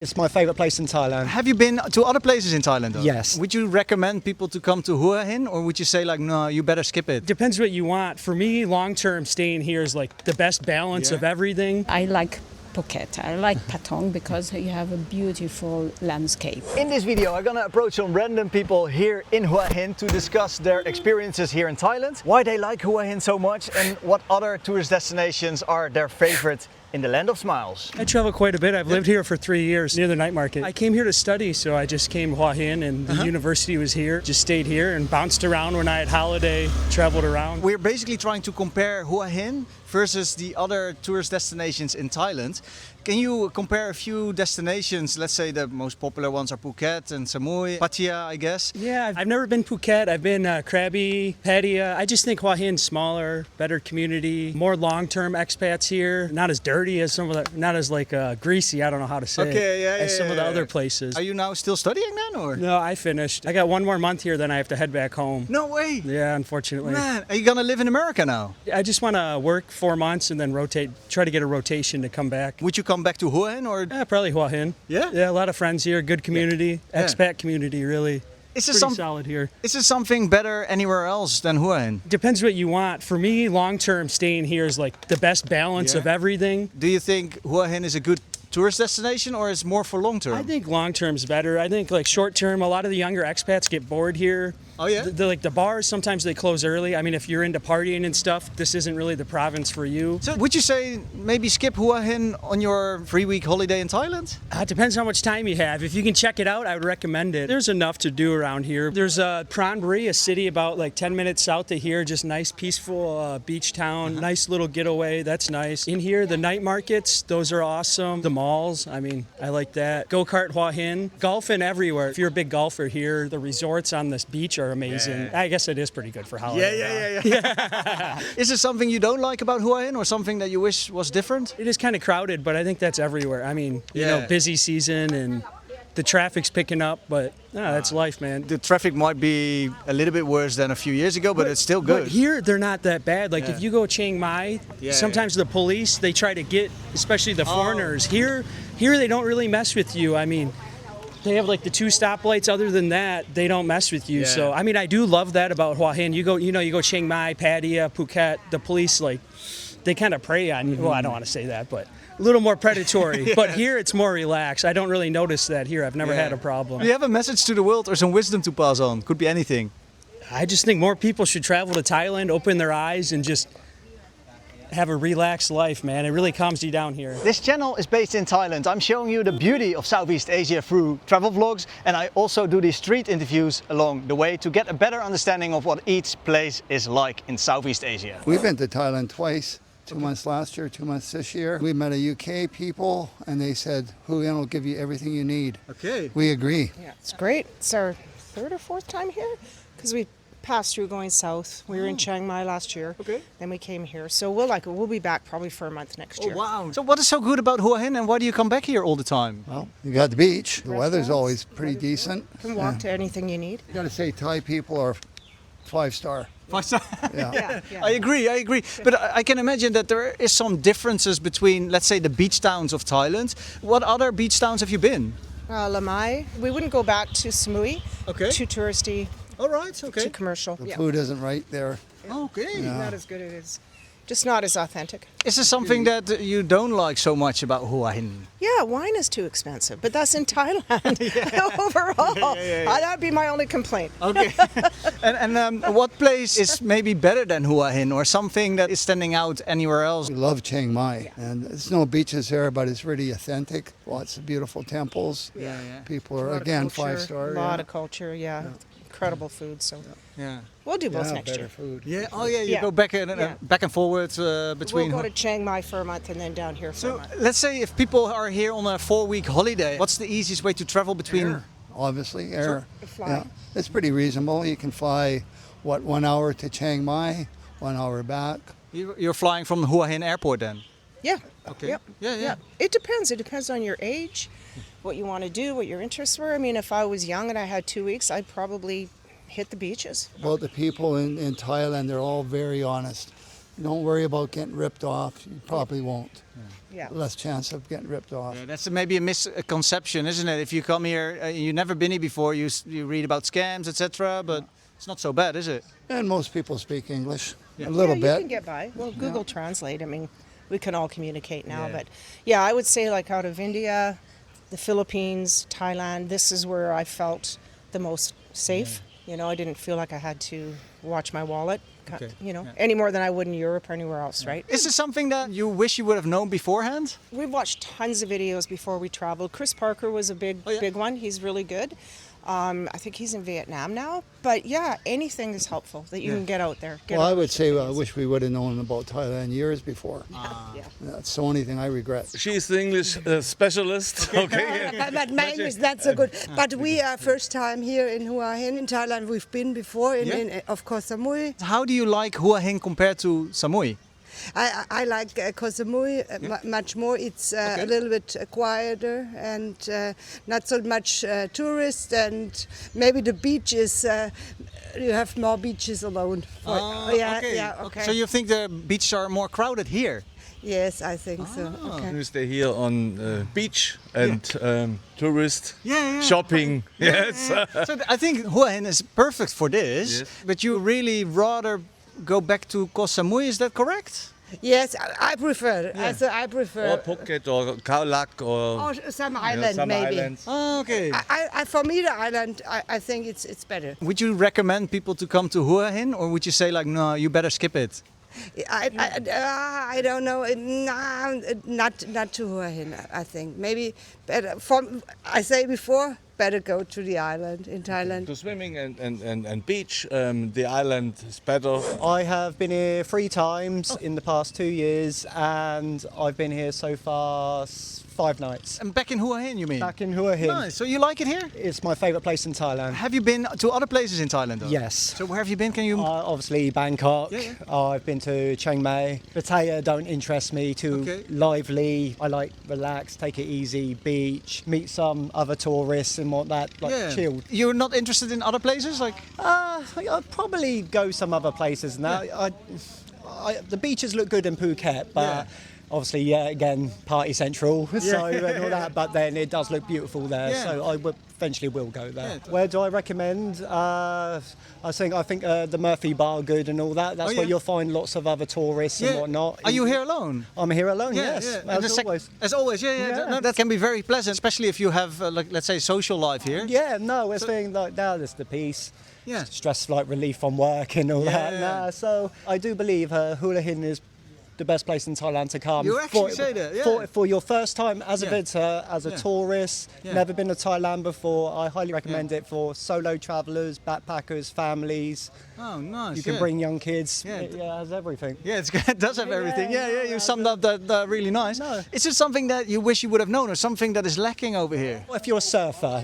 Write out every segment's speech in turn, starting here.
It's my favourite place in Thailand. Have you been to other places in Thailand though? Yes. Would you recommend people to come to Hua Hin, or would you say like, no, you better skip it? Depends what you want. For me, long-term staying here is like the best balance of everything. I like Phuket. I like Patong because you have a beautiful landscape. In this video, I'm gonna approach some random people here in Hua Hin to discuss their experiences here in Thailand, why they like Hua Hin so much, and what other tourist destinations are their favorite in the land of smiles. I travel quite a bit. I've lived here for 3 years near the night market. I came here to study, so I just came to Hua Hin and the university was here. Just stayed here and bounced around when I had holiday, traveled around. We're basically trying to compare Hua Hin versus the other tourist destinations in Thailand. Can you compare a few destinations? Let's say the most popular ones are Phuket and Samui, Pattaya, I guess. Yeah, I've never been Phuket. I've been Krabi, Pattaya. I just think Hua Hin's smaller, better community, more long-term expats here. Not as dirty as some of the, not as like greasy, I don't know how to say it, as some of the other places. Are you now still studying then, or? No, I finished. I got one more month here, then I have to head back home. No way! Yeah, unfortunately. Man, are you gonna live in America now? I just want to work 4 months and then rotate, try to get a rotation to come back. Would you come back to Hua Hin, or? Probably Hua Hin. Yeah? Yeah, a lot of friends here, good community, expat community, really. Is Pretty solid here. Is there something better anywhere else than Hua Hin? Depends what you want. For me, long-term staying here is like the best balance of everything. Do you think Hua Hin is a good tourist destination, or is more for long term? I think long-term is better. I think like short-term, a lot of the younger expats get bored here. Oh yeah? The bars, sometimes they close early. I mean, if you're into partying and stuff, this isn't really the province for you. So would you say maybe skip Hua Hin on your 3-week holiday in Thailand? It depends how much time you have. If you can check it out, I would recommend it. There's enough to do around here. There's Phran Buri, a city about like 10 minutes south of here, just nice, peaceful beach town, nice little getaway. That's nice. In here, the night markets, those are awesome. The malls, I mean, I like that. Go-kart Hua Hin, golfing everywhere. If you're a big golfer here, the resorts on this beach are amazing. Yeah. I guess it is pretty good for holiday. Yeah. Is there something you don't like about Hua Hin, or something that you wish was different? It is kind of crowded, but I think that's everywhere. I mean, you know, busy season and the traffic's picking up, but that's life, man. The traffic might be a little bit worse than a few years ago, but it's still good. But here, they're not that bad. Like if you go Chiang Mai, sometimes the police, they try to get, especially the foreigners. Here they don't really mess with you. I mean, they have like the 2 stoplights. Other than that, they don't mess with you. So, I mean, I do love that about Hua Hin. You go Chiang Mai, Pattaya, Phuket, the police, like, they kind of prey on you. Well, I don't want to say that, but a little more predatory. But here it's more relaxed. I don't really notice that here. I've never had a problem. Do you have a message to the world or some wisdom to pass on? Could be anything. I just think more people should travel to Thailand, open their eyes, and just have a relaxed life, man. It really calms you down here. This channel is based in Thailand. I'm showing you the beauty of Southeast Asia through travel vlogs, and I also do these street interviews along the way to get a better understanding of what each place is like in Southeast Asia. We've been to Thailand twice. 2 months last year, 2 months this year. We met a UK people and they said, Hua Hin will give you everything you need. Okay. We agree. Yeah, it's great. It's our 3rd or 4th time here because we passed through going south. We were in Chiang Mai last year. Okay. Then we came here. So we'll like it. We'll be back probably for a month next year. Oh, wow. So what is so good about Hua Hin, and why do you come back here all the time? Well, you got the beach. The weather's always pretty decent. You can walk to anything you need. You got to say Thai people are 5-star. Yeah. I agree. But I can imagine that there is some differences between, let's say, the beach towns of Thailand. What other beach towns have you been? Lamai. We wouldn't go back to Samui. Okay. Too touristy. All right, okay. Too commercial. The food isn't right there. Okay. Not as good as it is. Just not as authentic. Is there something that you don't like so much about Hua Hin? Yeah, wine is too expensive, but that's in Thailand. Overall, that'd be my only complaint. Okay. and what place is maybe better than Hua Hin, or something that is standing out anywhere else? We love Chiang Mai, and there's no beaches there, but it's really authentic. Lots of beautiful temples. People are, again, 5-star. A lot of culture, incredible food. So we'll do both next year. Food. You go back and forward between. We'll go to Chiang Mai for a month and then down here for a month. Let's say if people are here on a 4-week holiday, what's the easiest way to travel between? Air, obviously, air. Fly. Yeah, it's pretty reasonable. You can fly, 1 hour to Chiang Mai, 1 hour back. You're flying from Hua Hin airport then? Yeah. Okay. Yep. Yeah. It depends. It depends on your age, what you want to do, what your interests were. I mean, if I was young and I had 2 weeks, I'd probably hit the beaches. Well, the people in Thailand, they're all very honest. Don't worry about getting ripped off. You probably won't. Yeah. Less chance of getting ripped off. Yeah, that's maybe a misconception, isn't it? If you come here, you've never been here before, you read about scams, etc. But it's not so bad, is it? And most people speak English a little You bit. can get by. Well, Google Translate. I mean, we can all communicate now. Yeah. But yeah, I would say like out of India, the Philippines, Thailand, this is where I felt the most safe. You know, I didn't feel like I had to watch my wallet, any more than I would in Europe or anywhere else, right? Is this something that you wish you would have known beforehand? We've watched tons of videos before we traveled. Chris Parker was a big one. He's really good. I think he's in Vietnam now. But yeah, anything is helpful that you can get out there. Well, I would say I wish we would have known about Thailand years before. Yeah. That's the only thing I regret. She's the English specialist. Okay. But my English is not so good. But we are first time here in Hua Hin in Thailand. We've been before in of Koh Samui. How do you like Hua Hin compared to Samui? I like Koh Samui much more. It's a little bit quieter and not so much tourists, and maybe the beach is. You have more beaches alone. Okay. So you think the beaches are more crowded here? Yes, I think so. Okay. You stay here on beach and tourist Yeah. shopping. Yes. So I think Hua Hin is perfect for this. Yes. But you really rather go back to Koh Samui, is that correct? Yes, I prefer. Also, I prefer. or Phuket or Khao Lak or Or some island, some maybe. islands. Oh, okay. For me, the island, I think it's better. Would you recommend people to come to Hua Hin, or would you say like, no, you better skip it? I don't know. Not to Hua Hin. I think maybe better. I say before, better go to the island in Thailand. To swimming and beach, the island is better. I have been here 3 times in the past 2 years, and I've been here so far 5 nights. And back in Hua Hin, you mean? Back in Hua Hin. Nice. So you like it here? It's my favourite place in Thailand. Have you been to other places in Thailand? Though? Yes. So where have you been? Can you? Obviously Bangkok. Yeah. I've been to Chiang Mai. Pattaya don't interest me. Too lively. I like relax, take it easy, beach, meet some other tourists and want that chilled. You're not interested in other places, like? I'd probably go some other places now. The beaches look good in Phuket, but obviously, again, party central, so and all that. But then it does look beautiful there, so I eventually will go there. Where do I recommend? I think the Murphy Bar good and all that. That's where you'll find lots of other tourists and whatnot. Are you here alone? I'm here alone. Yes, as always. As always, No, that can be very pleasant, especially if you have, let's say, social life here. Yeah, no, it's being like now there's the peace. Yeah. Stress like relief from work and all that. Nah, so I do believe Hua Hin is the best place in Thailand to come. You actually say that, for your first time as a visitor, as a tourist, never been to Thailand before. I highly recommend it for solo travellers, backpackers, families. Oh, nice. You can bring young kids. It has everything. Yeah, it does have everything. You summed up that really nice. No. Is it something that you wish you would have known, or something that is lacking over here? If you're a surfer,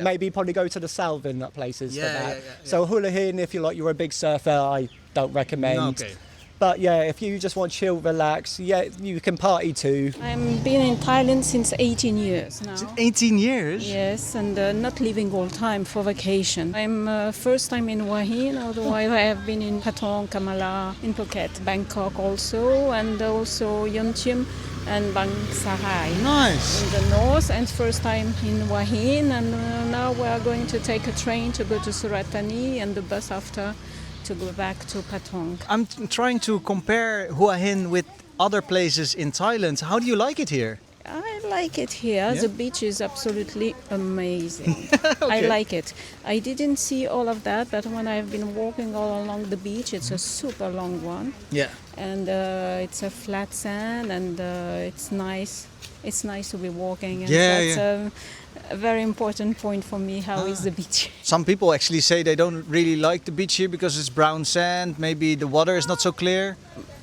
maybe probably go to the Salvin places for that. So Hua Hin, if you're a big surfer, I don't recommend. No, okay. But if you just want chill, relax, you can party too. I've been in Thailand since 18 years now. 18 years? Yes, and not living all time for vacation. I'm first time in Hua Hin, otherwise I have been in Patong, Kamala, in Phuket, Bangkok also, and also Yon Chim and Bang Sahai. Nice. In the north, and first time in Hua Hin, and now we are going to take a train to go to Suratani and the bus after to go back to Patong. I'm trying to compare Hua Hin with other places in Thailand. How do you like it here? I like it here. The beach is absolutely amazing. I like it. I didn't see all of that, but when I've been walking all along the beach, it's a super long one. Yeah. And it's a flat sand, and it's nice. It's nice to be walking. And that's a very important point for me. How is the beach? Some people actually say they don't really like the beach here because it's brown sand. Maybe the water is not so clear.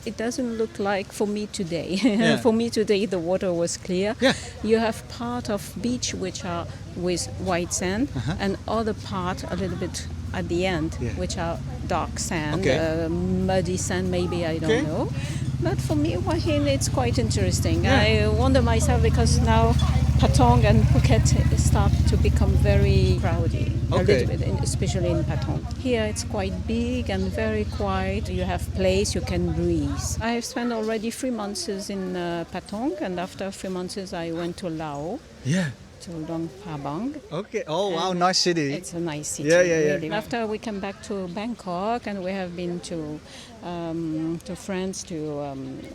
It doesn't look like for me today. For me today, the water was clear. Yeah. You have part of beach which are with white sand, and other part a little bit at the end, which are dark sand, muddy sand. Maybe I don't know. But for me, Hua Hin, it's quite interesting. I wonder myself because now Patong and Phuket start to become very crowded, a Okay. little bit, especially in Patong. Here it's quite big and very quiet. You have place, you can breathe. I have spent already 3 months in Patong, and after 3 months I went to Laos, Yeah. to Luang Prabang. Okay. Oh wow, And nice city. It's a nice city. Yeah, yeah, yeah. Really. After we come back to Bangkok, and we have been to France, to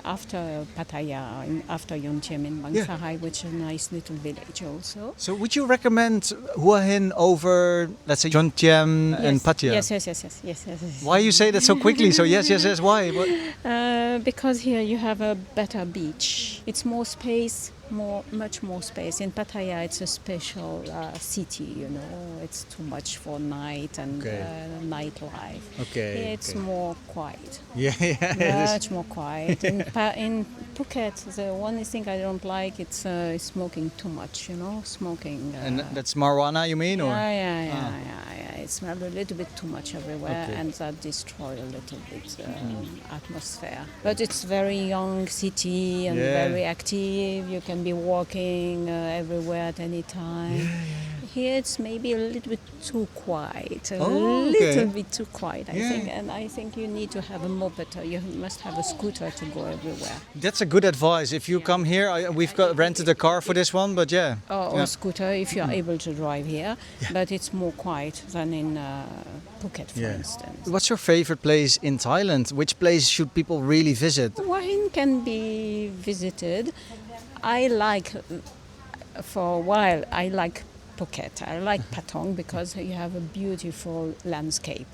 after Pattaya, after Yonchiem in Bang Yeah. Sahai, which is a nice little village also. So would you recommend Hua Hin over, let's say, Yonchiem and Pattaya? Yes. Why you say that so quickly? So yes. Why? What? Because here you have a better beach. It's more space, much more space. In Pattaya, it's a special city. You know, it's too much for night and Okay. nightlife. Okay, Here it's okay. more quiet. Yeah. Much more quiet. In Phuket, the one thing I don't like it's smoking too much. You know, smoking. And that's marijuana, you mean, or? Yeah. It smells a little bit too much everywhere, Okay. and that destroys a little bit atmosphere. But it's very young city and Yeah. very active. You can be walking everywhere at any time. Here it's maybe a little bit too quiet, a Oh, little okay. bit too quiet, I Yeah. think. And I think you need to have a moped. You must have a scooter to go everywhere. That's a good advice. If you come here, we've got rented a car for this one, but yeah. Or scooter if you are able to drive here. But it's more quiet than in Phuket, for instance. What's your favorite place in Thailand? Which place should people really visit? Hua Hin can be visited. I like, for a while, I like Phuket. I like Patong because you have a beautiful landscape.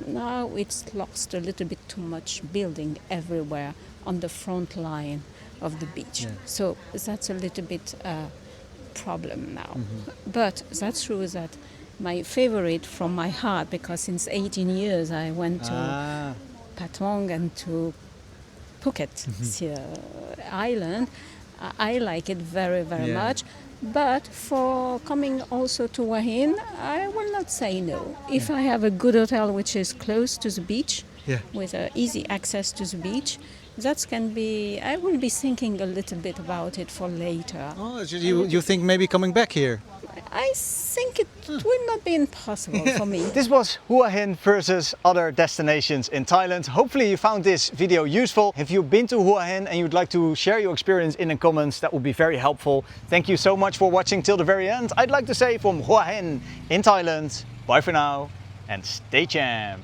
Now it's lost a little bit too much building everywhere on the front line of the beach. So that's a little bit problem now. But that's true that my favorite from my heart, because since 18 years I went to Patong and to Phuket island. I like it very, very much. But for coming also to Hua Hin, I will not say no. If I have a good hotel which is close to the beach, with easy access to the beach, that can be. I will be thinking a little bit about it for later. Oh, so you think maybe coming back here? I think it will not be impossible for me. This was Hua Hin versus other destinations in Thailand. Hopefully you found this video useful. If you've been to Hua Hin and you'd like to share your experience in the comments, that would be very helpful. Thank you so much for watching till the very end. I'd like to say from Hua Hin in Thailand, bye for now and stay champ.